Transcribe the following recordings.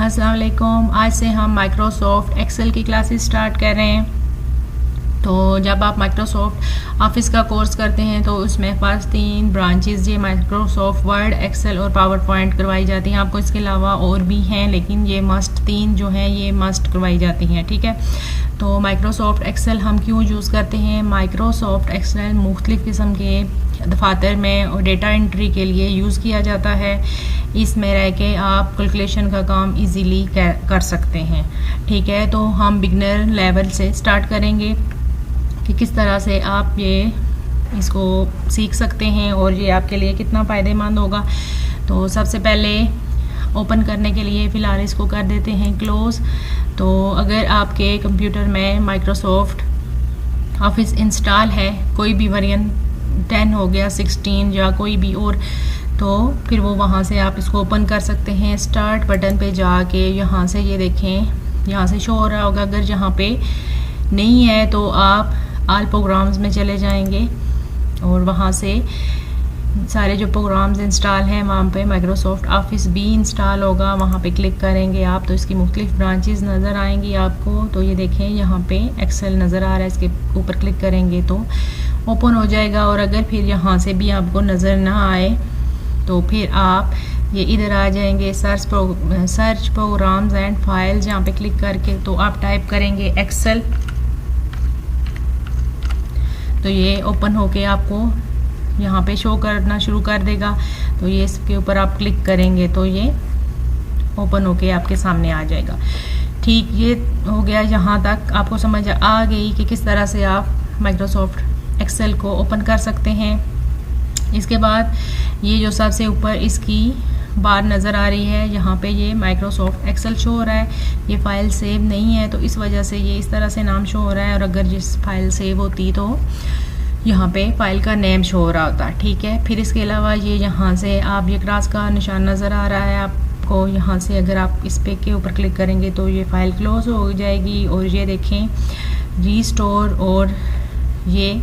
अस्सलाम वालेकुम। आज से हम माइक्रोसॉफ्ट एक्सेल की क्लासेस स्टार्ट कर रहे हैं। तो जब आप माइक्रोसॉफ्ट ऑफिस का कोर्स करते हैं तो उसमें पास 3 ब्रांचेस ये माइक्रोसॉफ्ट वर्ड, एक्सेल और पावर पॉइंट करवाई जाती हैं। आपको इसके अलावा और भी हैं, लेकिन ये मस्ट 3 जो हैं ये मस्ट करवाई जाती हैं। ठीक है, तो माइक्रोसॉफ्ट एक्सेल हम क्यों यूज़ करते हैं? माइक्रोसॉफ्ट एक्सेल मुख्तलिफ़ किस्म के दफातर में और डेटा एंट्री के लिए यूज़ किया जाता है। इसमें रह के आप कैलकुलेशन का काम इजीली कर सकते हैं। ठीक है, तो हम बिगनर लेवल से स्टार्ट करेंगे कि किस तरह से आप इसको सीख सकते हैं और ये आपके लिए कितना फ़ायदेमंद होगा। तो सबसे पहले ओपन करने के लिए फ़िलहाल इसको कर देते हैं क्लोज़। तो अगर आपके कंप्यूटर में माइक्रोसॉफ्ट ऑफिस इंस्टॉल है, कोई भी वर्जन 10 हो गया, 16 या कोई भी और, तो फिर वो वहाँ से आप इसको ओपन कर सकते हैं। स्टार्ट बटन पे जाके यहाँ से ये देखें, यहाँ से शो हो रहा होगा। अगर यहाँ पे नहीं है तो आप ऑल प्रोग्राम्स में चले जाएंगे और वहाँ से सारे जो प्रोग्राम्स इंस्टॉल हैं वहाँ पे माइक्रोसॉफ्ट ऑफिस भी इंस्टॉल होगा। वहाँ पे क्लिक करेंगे आप तो इसकी मुख्तलिफ ब्रांचेस नज़र आएंगी आपको। तो ये देखें यहाँ पे एक्सेल नज़र आ रहा है, इसके ऊपर क्लिक करेंगे तो ओपन हो जाएगा। और अगर फिर यहाँ से भी आपको नज़र ना आए तो फिर आप ये इधर आ जाएंगे सर्च प्रोग्राम्स एंड फाइल्स, यहाँ पे क्लिक करके तो आप टाइप करेंगे एक्सेल, तो ये ओपन होके आपको यहाँ पे शो करना शुरू कर देगा। तो ये इसके ऊपर आप क्लिक करेंगे तो ये ओपन होके आपके सामने आ जाएगा। ठीक, ये हो गया। यहाँ तक आपको समझ आ गई कि किस तरह से आप माइक्रोसॉफ्ट एक्सेल को ओपन कर सकते हैं। इसके बाद ये जो सबसे ऊपर इसकी बार नज़र आ रही है, यहाँ पे ये माइक्रोसॉफ्ट एक्सेल शो हो रहा है। ये फ़ाइल सेव नहीं है तो इस वजह से ये इस तरह से नाम शो हो रहा है, और अगर जिस फाइल सेव होती तो यहाँ पे फाइल का नेम शो हो रहा होता। ठीक है, फिर इसके अलावा ये यहाँ से आप ये क्रॉस का निशान नज़र आ रहा है आपको, यहाँ से अगर आप इस पे के ऊपर क्लिक करेंगे तो ये फ़ाइल क्लोज हो जाएगी। और ये देखें रीस्टोर और ये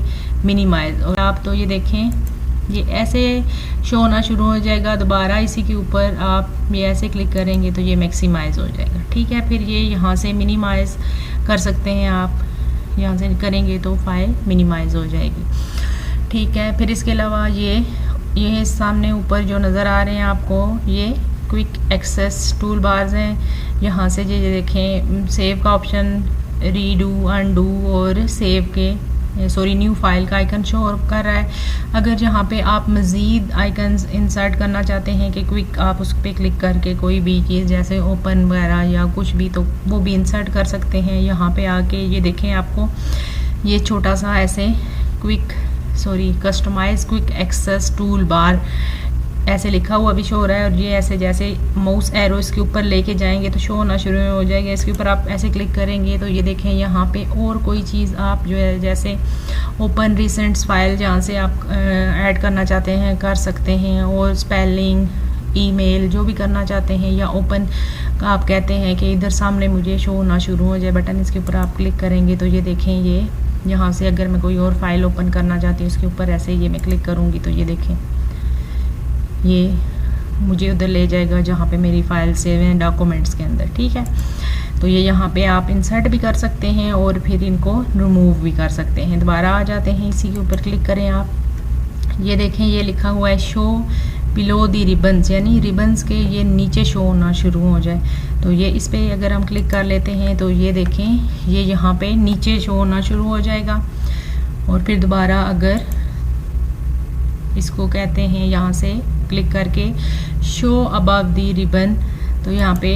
मिनिमाइज, और आप तो ये देखें ये ऐसे शो होना शुरू हो जाएगा। दोबारा इसी के ऊपर आप ये ऐसे क्लिक करेंगे तो ये मैक्सिमाइज़ हो जाएगा। ठीक है, फिर ये यहाँ से मिनिमाइज़ कर सकते हैं आप, यहाँ से करेंगे तो फाइल मिनिमाइज़ हो जाएगी। ठीक है, फिर इसके अलावा ये सामने ऊपर जो नज़र आ रहे हैं आपको, ये क्विक एक्सेस टूल बार्स हैं। यहाँ से ये देखें सेव का ऑप्शन, रीडू, अनडू और सेव के न्यू फाइल का आइकन शो कर रहा है। अगर यहाँ पे आप मज़ीद आइकन्स इंसर्ट करना चाहते हैं कि क्विक आप उस पर क्लिक करके कोई भी चीज़ जैसे ओपन वगैरह या कुछ भी, तो वो भी इंसर्ट कर सकते हैं। यहाँ पे आके ये देखें आपको ये छोटा सा ऐसे customize quick access toolbar ऐसे लिखा हुआ भी शो हो रहा है। और ये ऐसे जैसे माउस एरो इसके ऊपर लेके जाएंगे तो शो होना शुरू हो जाएगा। इसके ऊपर आप ऐसे क्लिक करेंगे तो ये देखें यहाँ पे और कोई चीज़ आप जो है जैसे ओपन रिसेंट्स फाइल जहाँ से आप ऐड करना चाहते हैं कर सकते हैं, और स्पेलिंग, ईमेल जो भी करना चाहते हैं, या ओपन का आप कहते हैं कि इधर सामने मुझे शो होना शुरू हो जाए बटन, इसके ऊपर आप क्लिक करेंगे तो ये देखें ये यहाँ से अगर मैं कोई और फाइल ओपन करना चाहती हूँ उसके ऊपर ऐसे ये मैं क्लिक करूँगी तो ये देखें ये मुझे उधर ले जाएगा जहाँ पे मेरी फाइल सेव है डॉक्यूमेंट्स के अंदर। ठीक है, तो ये यहाँ पे आप इंसर्ट भी कर सकते हैं और फिर इनको रिमूव भी कर सकते हैं। दोबारा आ जाते हैं, इसी के ऊपर क्लिक करें आप, ये देखें ये लिखा हुआ है शो बिलो दी रिबन्स, यानी रिबन्स के ये नीचे शो होना शुरू हो जाए। तो ये इस पर अगर हम क्लिक कर लेते हैं तो ये देखें ये यहाँ पे नीचे शो होना शुरू हो जाएगा। और फिर दोबारा अगर इसको कहते हैं यहाँ से क्लिक करके शो अबव दी रिबन, तो यहाँ पे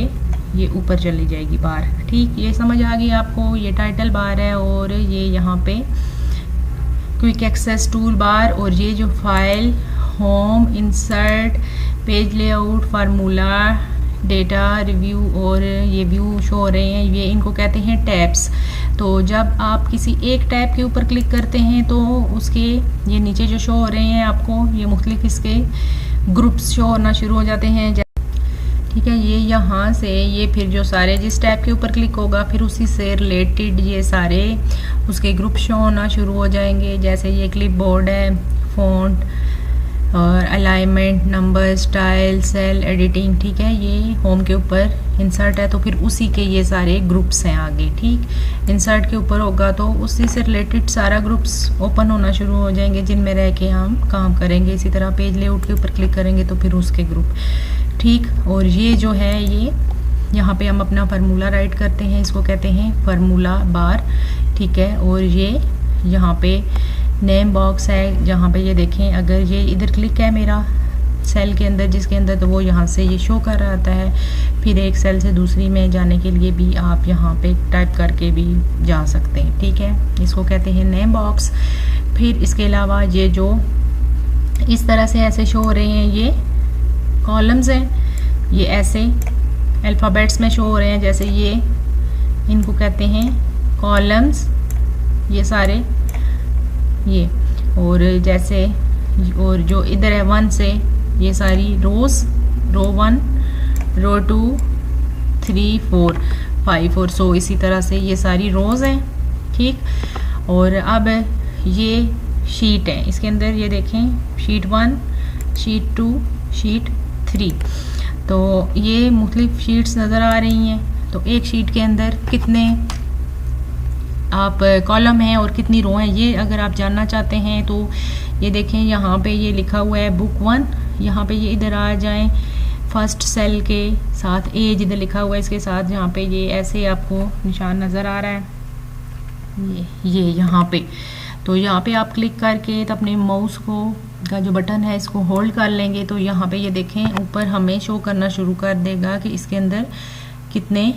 ये ऊपर चली जाएगी बार। ठीक, ये समझ आ गई आपको। ये टाइटल बार है और ये यहाँ पे क्विक एक्सेस टूल बार, और ये जो file, home, insert, page layout, formula, data, review और ये व्यू शो हो रहे हैं, ये इनको कहते हैं टैब्स। तो जब आप किसी एक टैब के ऊपर क्लिक करते हैं तो उसके ये नीचे जो शो हो रहे हैं आपको ये मुख्तलिफ इसके ग्रुप्स शो होना शुरू हो जाते हैं। ठीक है, ये यहाँ से ये फिर जो सारे जिस टैब के ऊपर क्लिक होगा फिर उसी से रिलेटेड ये सारे उसके ग्रुप शो होना शुरू हो जाएंगे। जैसे ये क्लिपबोर्ड है, फ़ॉन्ट और alignment, number, style, cell editing. ठीक है, ये होम के ऊपर इंसर्ट है तो फिर उसी के ये सारे ग्रुप्स हैं आगे, ठीक। इंसर्ट के ऊपर होगा तो उसी से रिलेटेड सारा ग्रुप्स ओपन होना शुरू हो जाएंगे जिनमें रह के हम काम करेंगे। इसी तरह पेज लेआउट के ऊपर क्लिक करेंगे तो फिर उसके ग्रुप, ठीक। और ये जो है ये यहाँ पे हम अपना फार्मूला राइट करते हैं, इसको कहते हैं फार्मूला बार, ठीक है। और ये यहाँ पे नेम बॉक्स है, जहाँ पे ये देखें अगर ये इधर क्लिक है मेरा सेल के अंदर जिसके अंदर, तो वो यहाँ से ये शो कर रहा आता है। फिर एक सेल से दूसरी में जाने के लिए भी आप यहाँ पे टाइप करके भी जा सकते हैं, ठीक है। इसको कहते हैं नेम बॉक्स। फिर इसके अलावा ये जो इस तरह से ऐसे शो हो रहे हैं ये कॉलम्स हैं, ये ऐसे अल्फ़ाबेट्स में शो हो रहे हैं, जैसे ये इनको कहते हैं कॉलम्स, ये सारे ये। और जैसे और जो इधर है 1 से ये सारी रोज़, रो 1, रो 2, 3, 4, 5 और सो इसी तरह से ये सारी रोज़ हैं, ठीक। और अब ये शीट है, इसके अंदर ये देखें शीट 1, शीट 2, शीट 3, तो ये मुख्तलिफ शीट्स नज़र आ रही हैं। तो एक शीट के अंदर कितने आप कॉलम हैं और कितनी रो हैं, ये अगर आप जानना चाहते हैं तो ये देखें यहाँ पे ये लिखा हुआ है बुक 1, यहाँ पे ये इधर आ जाएं फर्स्ट सेल के साथ एज इधर लिखा हुआ है, इसके साथ यहाँ पे ये ऐसे आपको निशान नज़र आ रहा है, ये यहाँ पे। तो यहाँ पे आप क्लिक करके तो अपने माउस को का जो बटन है इसको होल्ड कर लेंगे तो यहाँ पे ये देखें ऊपर हमें शो करना शुरू कर देगा कि इसके अंदर कितने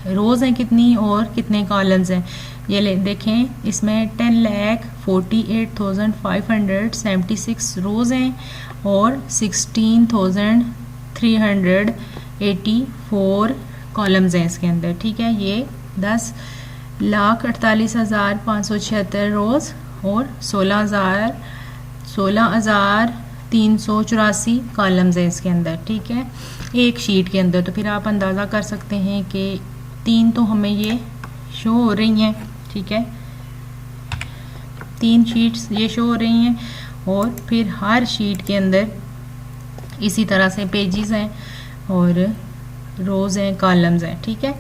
रोज़ हैं कितनी और कितने कॉलम्स हैं। ये ले देखें इसमें 10,48,576 रोज़ हैं और 16,384 कॉलम्स हैं इसके अंदर, ठीक है। ये 10,48,576 रोज़ और 16,384 कॉलम्स हैं इसके अंदर, ठीक है, एक शीट के अंदर। तो फिर आप अंदाज़ा कर सकते हैं कि 3 तो हमें ये शो हो रही हैं, ठीक है, 3 शीट्स ये शो हो रही हैं और फिर हर शीट के अंदर इसी तरह से पेजेस हैं और रोज़ हैं, कॉलम्स हैं, ठीक है।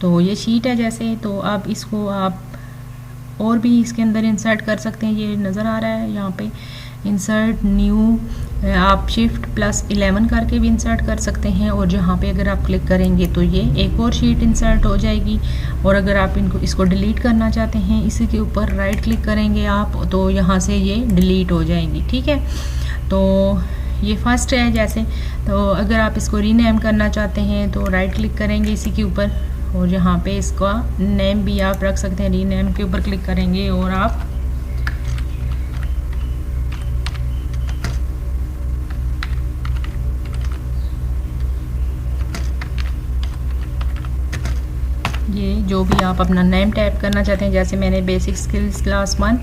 तो ये शीट है जैसे, तो अब इसको आप और भी इसके अंदर इंसर्ट कर सकते हैं। ये नज़र आ रहा है यहाँ पे इंसर्ट न्यू, आप Shift+11 करके भी इंसर्ट कर सकते हैं और जहाँ पे अगर आप क्लिक करेंगे तो ये एक और शीट इंसर्ट हो जाएगी। और अगर आप इसको डिलीट करना चाहते हैं इसी के ऊपर राइट क्लिक करेंगे आप तो यहाँ से ये डिलीट हो जाएंगी, ठीक है। तो ये फर्स्ट है जैसे, तो अगर आप इसको रीनेम करना चाहते हैं तो राइट क्लिक करेंगे इसी के ऊपर और यहाँ पे इसका नेम भी आप रख सकते हैं, रीनेम के ऊपर क्लिक करेंगे और आप ये जो भी आप अपना नेम टाइप करना चाहते हैं, जैसे मैंने बेसिक स्किल्स क्लास 1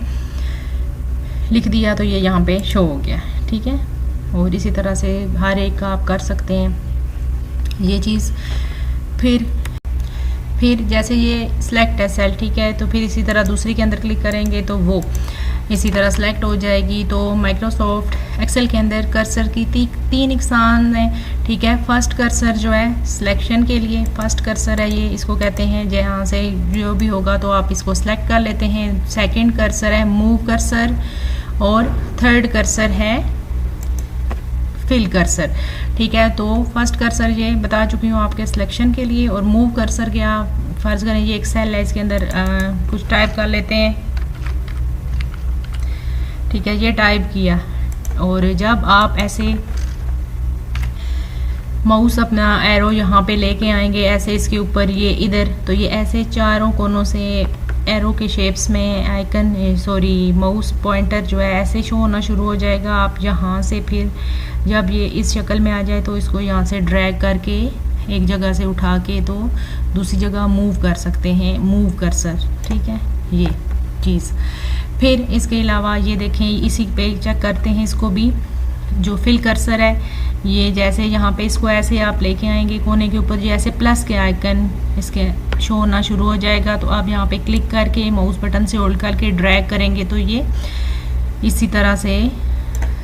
लिख दिया तो ये यहाँ पे शो हो गया, ठीक है। और इसी तरह से हर एक का आप कर सकते हैं ये चीज़। फिर जैसे ये सिलेक्ट है सेल, ठीक है, तो फिर इसी तरह दूसरी के अंदर क्लिक करेंगे तो वो इसी तरह सेलेक्ट हो जाएगी। तो माइक्रोसॉफ्ट एक्सेल के अंदर कर्सर की 3 इकसान हैं, ठीक है। फर्स्ट कर्सर जो है सिलेक्शन के लिए फर्स्ट कर्सर है ये, इसको कहते हैं जहाँ से जो भी होगा तो आप इसको सेलेक्ट कर लेते हैं। सेकंड कर्सर है मूव कर्सर और थर्ड कर्सर है फिल कर्सर, ठीक है। तो फर्स्ट कर्सर ये बता चुकी हूँ आपके सिलेक्शन के लिए, और मूव कर्सर क्या फर्ज करें ये एक सेल है इसके अंदर कुछ टाइप कर लेते हैं, ठीक है, ये टाइप किया। और जब आप ऐसे माउस अपना एरो यहाँ पे लेके आएंगे ऐसे इसके ऊपर ये इधर, तो ये ऐसे चारों कोनों से एरो के शेप्स में आइकन माउस पॉइंटर जो है ऐसे शो होना शुरू हो जाएगा। आप यहाँ से फिर जब ये इस शक्ल में आ जाए तो इसको यहाँ से ड्रैग करके एक जगह से उठा के तो दूसरी जगह मूव कर सकते हैं, मूव कर्सर, ठीक है, ये चीज़। फिर इसके अलावा ये देखें इसी पे चेक करते हैं इसको भी, जो फिल कर्सर है ये जैसे यहाँ पे इसको ऐसे आप लेके आएंगे कोने के ऊपर, ये ऐसे प्लस के आइकन इसके शो होना शुरू हो जाएगा। तो आप यहाँ पे क्लिक करके माउस बटन से होल्ड करके ड्रैग करेंगे तो ये इसी तरह से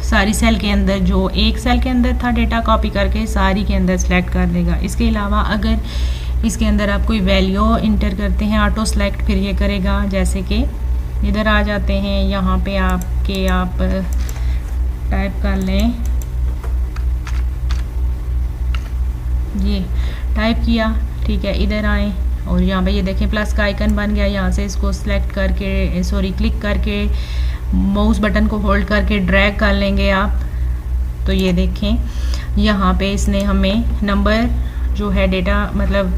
सारी सेल के अंदर, जो एक सेल के अंदर था डेटा कॉपी करके सारी के अंदर सेलेक्ट कर देगा। इसके अलावा अगर इसके अंदर आप कोई वैल्यू इंटर करते हैं ऑटो सेलेक्ट फिर ये करेगा। जैसे कि इधर आ जाते हैं, यहाँ पे आप टाइप कर लें, ये टाइप किया, ठीक है। इधर आए और यहाँ पे ये देखें प्लस का आइकन बन गया। यहाँ से इसको सिलेक्ट करके क्लिक करके माउस बटन को होल्ड करके ड्रैग कर लेंगे आप, तो ये देखें यहाँ पे इसने हमें नंबर जो है डेटा मतलब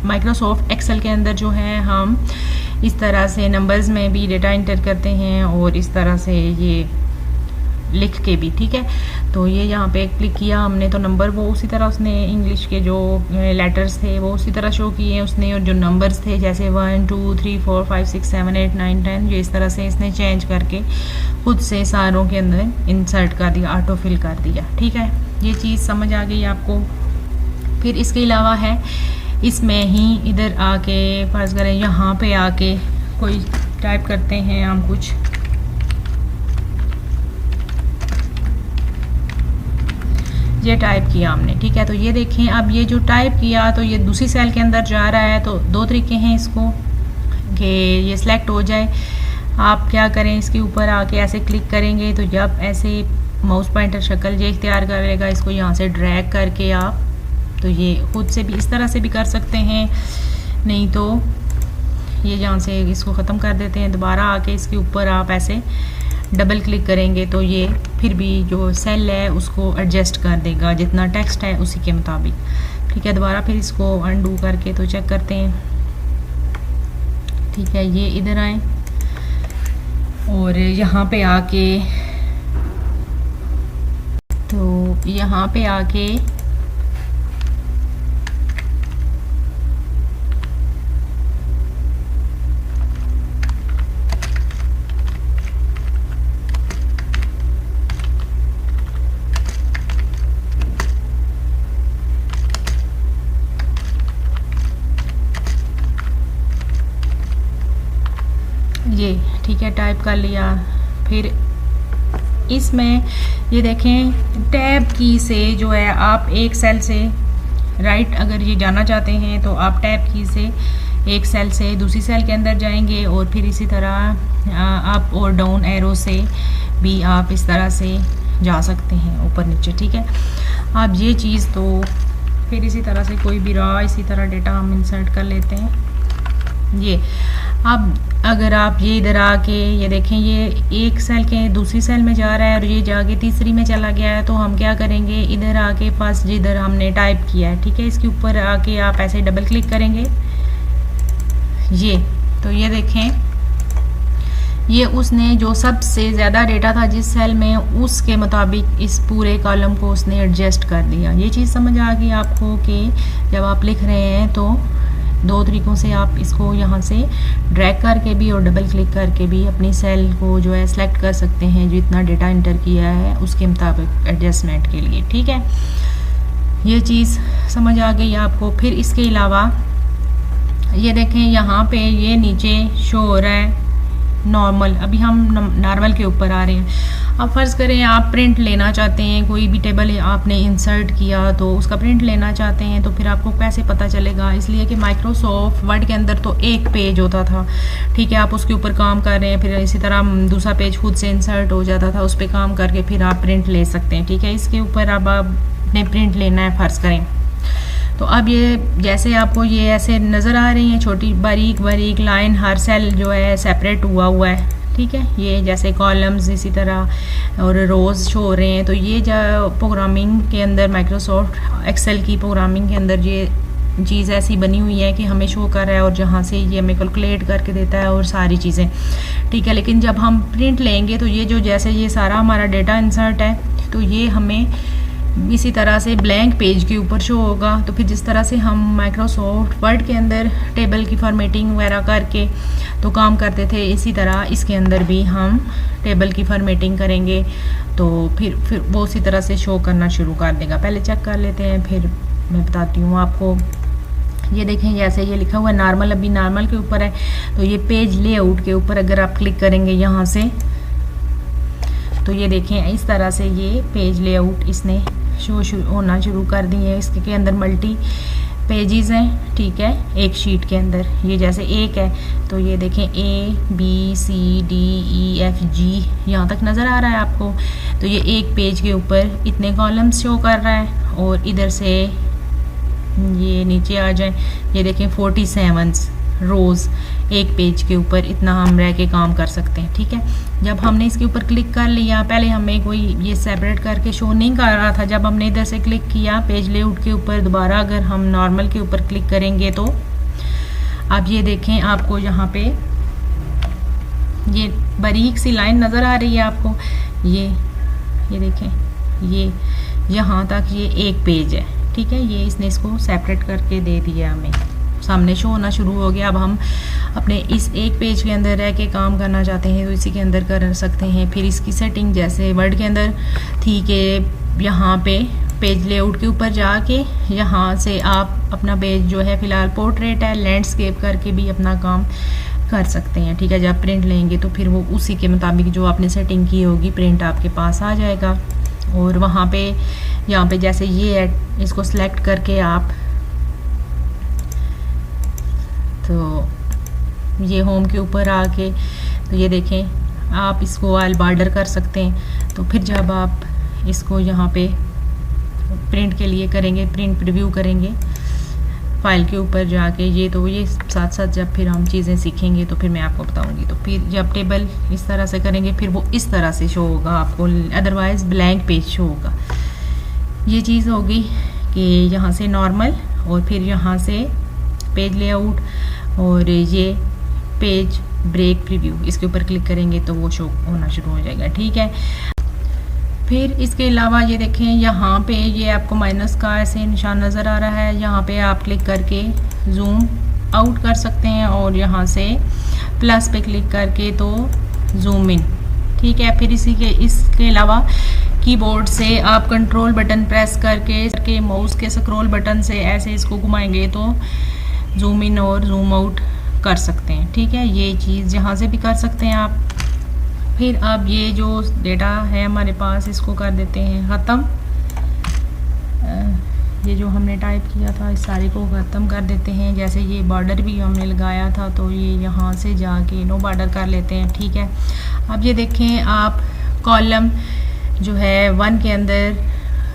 माइक्रोसॉफ्ट एक्सेल के अंदर जो है हम इस तरह से नंबर्स में भी डेटा इंटर करते हैं और इस तरह से ये लिख के भी, ठीक है। तो ये यहाँ पे क्लिक किया हमने तो नंबर वो उसी तरह उसने इंग्लिश के जो लेटर्स थे वो उसी तरह शो किए हैं उसने, और जो नंबर्स थे जैसे 1 2 3 4 5 6 7 8 9 10 ये इस तरह से इसने चेंज करके खुद से सारों के अंदर इंसर्ट कर दिया, ऑटो फिल कर दिया, ठीक है। ये चीज़ समझ आ गई आपको। फिर इसके अलावा है इसमें ही इधर आके फर्ज करें यहाँ पे आके कोई टाइप करते हैं हम कुछ, ये टाइप किया हमने, ठीक है। तो ये देखें अब ये जो टाइप किया तो ये दूसरी सेल के अंदर जा रहा है। तो दो तरीके हैं इसको कि ये सिलेक्ट हो जाए। आप क्या करें, इसके ऊपर आके ऐसे क्लिक करेंगे तो जब ऐसे माउस पॉइंटर शक्ल ये इख्तियार करेगा, इसको यहाँ से ड्रैग करके आप तो ये खुद से भी इस तरह से भी कर सकते हैं, नहीं तो ये यहाँ से इसको ख़त्म कर देते हैं। दोबारा आके इसके ऊपर आप ऐसे डबल क्लिक करेंगे तो ये फिर भी जो सेल है उसको एडजस्ट कर देगा, जितना टेक्स्ट है उसी के मुताबिक, ठीक है। दोबारा फिर इसको अनडू करके तो चेक करते हैं, ठीक है। ये इधर आए और यहाँ पे आके तो यहाँ पे आके ये, ठीक है, टाइप कर लिया। फिर इसमें ये देखें टैब की से जो है आप एक सेल से राइट अगर ये जाना चाहते हैं तो आप टैब की से एक सेल से दूसरी सेल के अंदर जाएंगे और फिर इसी तरह अप और डाउन एरो से भी आप इस तरह से जा सकते हैं ऊपर नीचे, ठीक है। अब ये चीज़ तो फिर इसी तरह से कोई भी रहा इसी तरह डेटा हम इंसर्ट कर लेते हैं। ये अब अगर आप ये इधर आके ये देखें ये एक सेल के दूसरी सेल में जा रहा है और ये जाके तीसरी में चला गया है, तो हम क्या करेंगे इधर आके फर्स्ट जिधर हमने टाइप किया है, ठीक है, इसके ऊपर आके आप ऐसे डबल क्लिक करेंगे ये, तो ये देखें ये उसने जो सबसे ज़्यादा डेटा था जिस सेल में उसके मुताबिक इस पूरे कॉलम को उसने एडजस्ट कर दिया। ये चीज़ समझ आ गई आपको कि जब आप लिख रहे हैं तो दो तरीक़ों से आप इसको यहाँ से ड्रैग करके भी और डबल क्लिक करके भी अपनी सेल को जो है सेलेक्ट कर सकते हैं जो इतना डेटा इंटर किया है उसके मुताबिक एडजस्टमेंट के लिए, ठीक है। ये चीज़ समझ आ गई आपको। फिर इसके अलावा ये देखें यहाँ पे ये नीचे शो हो रहा है नॉर्मल, अभी हम नॉर्मल के ऊपर आ रहे हैं। अब फ़र्ज़ करें आप प्रिंट लेना चाहते हैं, कोई भी टेबल आपने इंसर्ट किया तो उसका प्रिंट लेना चाहते हैं, तो फिर आपको कैसे पता चलेगा, इसलिए कि माइक्रोसॉफ्ट वर्ड के अंदर तो एक पेज होता था, ठीक है, आप उसके ऊपर काम कर रहे हैं, फिर इसी तरह दूसरा पेज खुद से इंसर्ट हो जाता था, उस पर काम करके फिर आप प्रिंट ले सकते हैं, ठीक है। इसके ऊपर अब आपने प्रिंट लेना है फ़र्ज़ करें, तो अब ये जैसे आपको ये ऐसे नज़र आ रही है छोटी बारीक बारीक लाइन, हर सेल जो है सेपरेट हुआ है, ठीक है। ये जैसे कॉलम्स इसी तरह और रोज़ शो हो रहे हैं, तो ये जो प्रोग्रामिंग के अंदर माइक्रोसॉफ्ट एक्सेल की प्रोग्रामिंग के अंदर ये चीज़ ऐसी बनी हुई है कि हमें शो कर रहा है और जहाँ से ये हमें कैलकुलेट करके देता है और सारी चीज़ें, ठीक है। लेकिन जब हम प्रिंट लेंगे तो ये जो जैसे ये सारा हमारा डेटा इंसर्ट है तो ये हमें इसी तरह से ब्लैंक पेज के ऊपर शो होगा। तो फिर जिस तरह से हम माइक्रोसॉफ्ट वर्ड के अंदर टेबल की फॉर्मेटिंग वगैरह करके तो काम करते थे, इसी तरह इसके अंदर भी हम टेबल की फॉर्मेटिंग करेंगे तो फिर वो उसी तरह से शो करना शुरू कर देगा। पहले चेक कर लेते हैं फिर मैं बताती हूँ आपको। ये देखें जैसे ये लिखा हुआ है नॉर्मल, अभी नॉर्मल के ऊपर है, तो ये पेज लेआउट के ऊपर अगर आप क्लिक करेंगे यहाँ से तो ये देखें इस तरह से ये पेज लेआउट इसने शो होना शुरू कर दी है। इसके अंदर मल्टी पेजेस हैं, ठीक है, एक शीट के अंदर। ये जैसे एक है तो ये देखें ABCDEFG यहाँ तक नज़र आ रहा है आपको। तो ये एक पेज के ऊपर इतने कॉलम्स शो कर रहा है। और इधर से ये नीचे आ जाए, ये देखें 47 रोज़ एक पेज के ऊपर इतना हम रह के काम कर सकते हैं, ठीक है। जब हमने इसके ऊपर क्लिक कर लिया, पहले हमें कोई ये सेपरेट करके शो नहीं कर रहा था। जब हमने इधर से क्लिक किया पेज लेआउट के ऊपर, दोबारा अगर हम नॉर्मल के ऊपर क्लिक करेंगे तो अब ये देखें आपको यहाँ पे ये बारीक सी लाइन नज़र आ रही है आपको। ये देखें, ये यहाँ तक ये एक पेज है, ठीक है। ये इसने इसको सेपरेट करके दे दिया, हमें सामने शो होना शुरू हो गया। अब हम अपने इस एक पेज के अंदर रह के काम करना चाहते हैं तो इसी के अंदर कर सकते हैं। फिर इसकी सेटिंग जैसे वर्ड के अंदर थी कि यहाँ पे पेज लेआउट के ऊपर जाके यहाँ से आप अपना पेज जो है फ़िलहाल पोर्ट्रेट है, लैंडस्केप करके भी अपना काम कर सकते हैं, ठीक है। जब प्रिंट लेंगे तो फिर वो उसी के मुताबिक जो आपने सेटिंग की होगी प्रिंट आपके पास आ जाएगा। और वहाँ पे यहाँ पे जैसे ये है, इसको सिलेक्ट करके आप तो ये होम के ऊपर आके तो ये देखें आप इसको ऑल बॉर्डर कर सकते हैं। तो फिर जब आप इसको यहाँ पे प्रिंट के लिए करेंगे, प्रिंट प्रीव्यू करेंगे फाइल के ऊपर जाके, ये साथ साथ जब फिर हम चीज़ें सीखेंगे तो फिर मैं आपको बताऊंगी। तो फिर जब टेबल इस तरह से करेंगे फिर वो इस तरह से शो होगा आपको, अदरवाइज़ ब्लैंक पेज शो होगा। ये चीज़ होगी कि यहाँ से नॉर्मल और फिर यहाँ से पेज लेआउट और ये पेज ब्रेक प्रीव्यू, इसके ऊपर क्लिक करेंगे तो वो शो होना शुरू हो जाएगा, ठीक है। फिर इसके अलावा ये देखें यहाँ पे ये आपको माइनस का ऐसे निशान नज़र आ रहा है, यहाँ पे आप क्लिक करके जूम आउट कर सकते हैं और यहाँ से प्लस पे क्लिक करके तो जूम इन, ठीक है। फिर इसके अलावा कीबोर्ड से आप कंट्रोल बटन प्रेस करके माउस के स्क्रॉल बटन से ऐसे इसको घुमाएंगे तो जूम इन और जूम आउट कर सकते हैं, ठीक है। ये चीज़ यहाँ से भी कर सकते हैं आप। फिर अब ये जो डेटा है हमारे पास इसको कर देते हैं ख़त्म। ये जो हमने टाइप किया था इस सारे को ख़त्म कर देते हैं। जैसे ये बॉर्डर भी हमने लगाया था तो ये यहाँ से जाके नो बॉर्डर कर लेते हैं, ठीक है। अब ये देखें आप कॉलम जो है 1 के अंदर,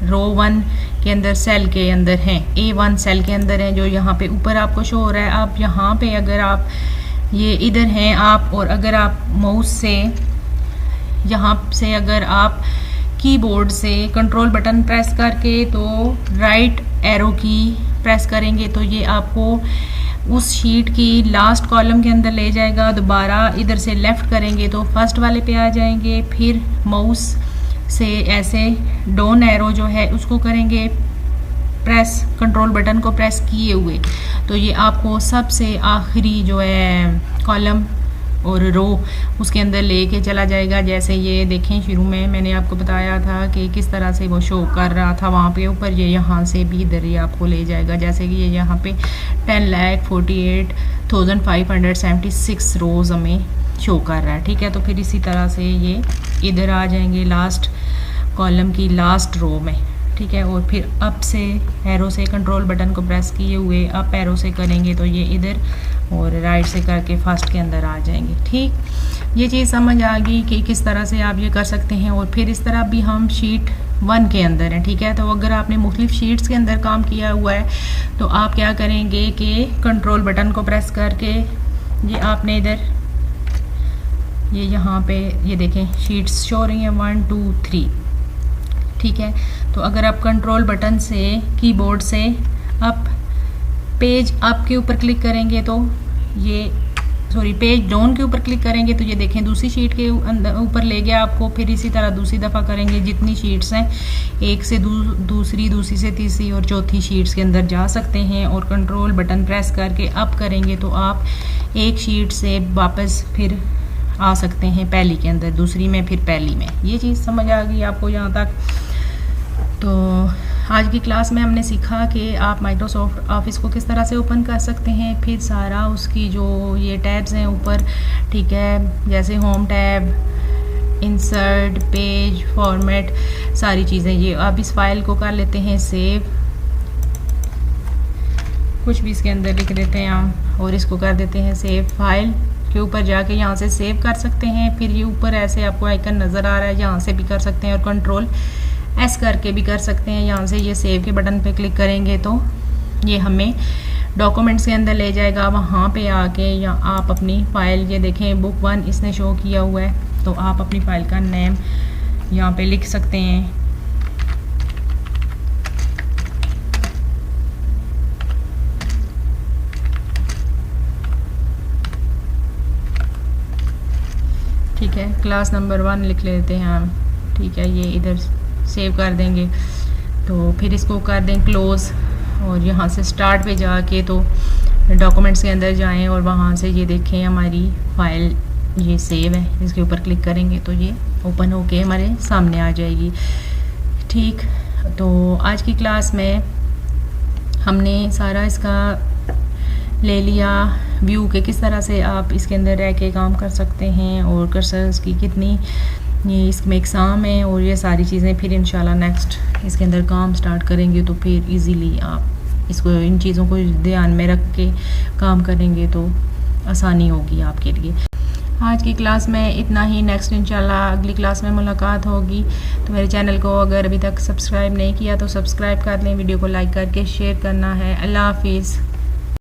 रो 1 के अंदर सेल के अंदर हैं, A1 सेल के अंदर है जो यहाँ पे ऊपर आपको शो हो रहा है। आप यहाँ पे अगर आप ये इधर हैं आप, और अगर आप माउस से यहाँ से अगर आप कीबोर्ड से कंट्रोल बटन प्रेस करके तो राइट एरो की प्रेस करेंगे तो ये आपको उस शीट की लास्ट कॉलम के अंदर ले जाएगा। दोबारा इधर से लेफ़्ट करेंगे तो फर्स्ट वाले पे आ जाएंगे। फिर माउस से ऐसे डाउन एरो जो है उसको करेंगे प्रेस, कंट्रोल बटन को प्रेस किए हुए, तो ये आपको सबसे आखिरी जो है कॉलम और रो उसके अंदर लेके चला जाएगा। जैसे ये देखें शुरू में मैंने आपको बताया था कि किस तरह से वो शो कर रहा था वहाँ पे ऊपर, ये यहाँ से भी इधर ही आपको ले जाएगा। जैसे कि ये यहाँ पे 10,48,576 रोज़ हमें शो कर रहा है, ठीक है। तो फिर इसी तरह से ये इधर आ जाएंगे लास्ट कॉलम की लास्ट रो में, ठीक है। और फिर अप से एरो से कंट्रोल बटन को प्रेस किए हुए अप एरो से करेंगे तो ये इधर, और राइट से करके फर्स्ट के अंदर आ जाएंगे, ठीक। ये चीज़ समझ आ गई कि किस तरह से आप ये कर सकते हैं। और फिर इस तरह भी हम शीट 1 के अंदर हैं, ठीक है। तो अगर आपने मुख्तलिफ शीट्स के अंदर काम किया हुआ है तो आप क्या करेंगे कि कंट्रोल बटन को प्रेस करके ये आपने इधर ये यहाँ पे ये देखें शीट्स शो हो रही हैं 1 2 3, ठीक है। तो अगर आप कंट्रोल बटन से कीबोर्ड से अप पेज अप के ऊपर क्लिक करेंगे तो ये पेज डाउन के ऊपर क्लिक करेंगे तो ये देखें दूसरी शीट के अंदर ऊपर ले गया आपको। फिर इसी तरह दूसरी दफ़ा करेंगे, जितनी शीट्स हैं एक से दूसरी, दूसरी से तीसरी और चौथी शीट्स के अंदर जा सकते हैं। और कंट्रोल बटन प्रेस करके अप करेंगे तो आप एक शीट से वापस फिर आ सकते हैं पहली के अंदर, दूसरी में, फिर पहली में। ये चीज़ समझ आ गई आपको यहाँ तक। तो आज की क्लास में हमने सीखा कि आप माइक्रोसॉफ्ट ऑफिस को किस तरह से ओपन कर सकते हैं। फिर सारा उसकी जो ये टैब्स हैं ऊपर, ठीक है, जैसे home tab, insert, page, format, सारी चीज़ें ये। अब इस फाइल को कर लेते हैं सेव, कुछ भी इसके अंदर लिख देते हैं हम और इसको कर देते हैं सेव। फाइल के ऊपर जाके यहाँ से सेव कर सकते हैं। फिर ये ऊपर ऐसे आपको आइकन नज़र आ रहा है, यहाँ से भी कर सकते हैं और कंट्रोल एस करके भी कर सकते हैं। यहाँ से ये सेव के बटन पे क्लिक करेंगे तो ये हमें डॉक्यूमेंट्स के अंदर ले जाएगा। वहाँ पे आके या आप अपनी फ़ाइल, ये देखें बुक 1 इसने शो किया हुआ है, तो आप अपनी फ़ाइल का नेम यहाँ पे लिख सकते हैं। ठीक है, क्लास नंबर 1 लिख लेते हैं हम। ठीक है, ये इधर सेव कर देंगे तो फिर इसको कर दें क्लोज़ और यहाँ से स्टार्ट पे जाके तो डॉक्यूमेंट्स के अंदर जाएं और वहाँ से ये देखें हमारी फ़ाइल ये सेव है, इसके ऊपर क्लिक करेंगे तो ये ओपन होके हमारे सामने आ जाएगी। ठीक, तो आज की क्लास में हमने सारा इसका ले लिया व्यू के किस तरह से आप इसके अंदर रह के काम कर सकते हैं और कर्सर्स की कितनी ये इसमें एग्ज़ाम है और ये सारी चीज़ें। फिर इंशाल्लाह नेक्स्ट इसके अंदर काम स्टार्ट करेंगे तो फिर इजीली आप इसको इन चीज़ों को ध्यान में रख के काम करेंगे तो आसानी होगी आपके लिए। आज की क्लास में इतना ही, नेक्स्ट इंशाल्लाह अगली क्लास में मुलाकात होगी। तो मेरे चैनल को अगर अभी तक सब्सक्राइब नहीं किया तो सब्सक्राइब कर लें, वीडियो को लाइक करके शेयर करना है। अल्लाह हाफिज़।